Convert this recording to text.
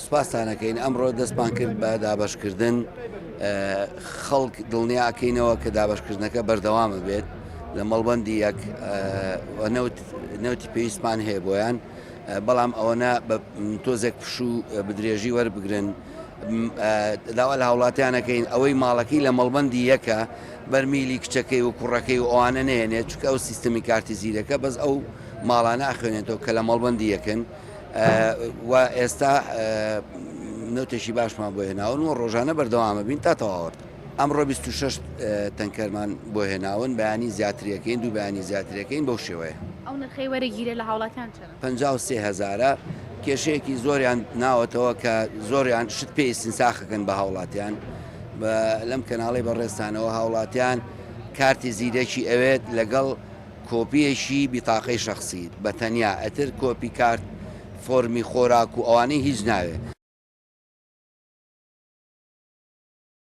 سوپاسانەکەین ئەمڕۆ دەستمان کرد بە دابەشکردن خەڵک دڵنیاکەینەوە کە دابەشکردنەکە بەردەوامە بێت لە مەڵبەندی یەک نەوتی پێویستمان هەیە بۆیان بەڵام ئەوەنە بە تۆزێک پشوو بدرێژی وەربگرن داوا لە هاوڵاتیانەکەین ئەوەی ماڵەکەی لە مەڵبەندی یەکە بەرمیلی کچەکەی و کوڕەکەی و ئەوانە نێنێت چونکە ئەو سیستەمی کارتی زیرەکە بەس ئەو ماڵانە ئاخوێنێتەوە کە لە مەڵبەندی یەکن و ئێستا نەوتێکی باشمان بۆ هێناون و ڕۆژانە بەردەوامە بین تا تەواوەت. ئەمڕۆ 26 تەنکەرمان بۆ هێناون بەیانی زیاتریەکەین دوو بەیانی زیاتریەکەین بەو شێوەیە. ئەو نرخەی وەرەگیرە لە هاوڵاتیان چەندە؟ 53,000 کێشەیەکی زۆریان ناوەتەوە کە زۆریان شت پێویستین ساخەکەن بە هاوڵاتیان لەم کەناڵی بەڕێستانەوە هاوڵاتیان کارتی زیرەکی ئەوێت لەگەڵ کۆپیەشی بیتاقەی شەخسی بە تەنیا ئەتر کۆپی کارت فۆرمی خۆراک و ئەوانەی هیچ ناوێت.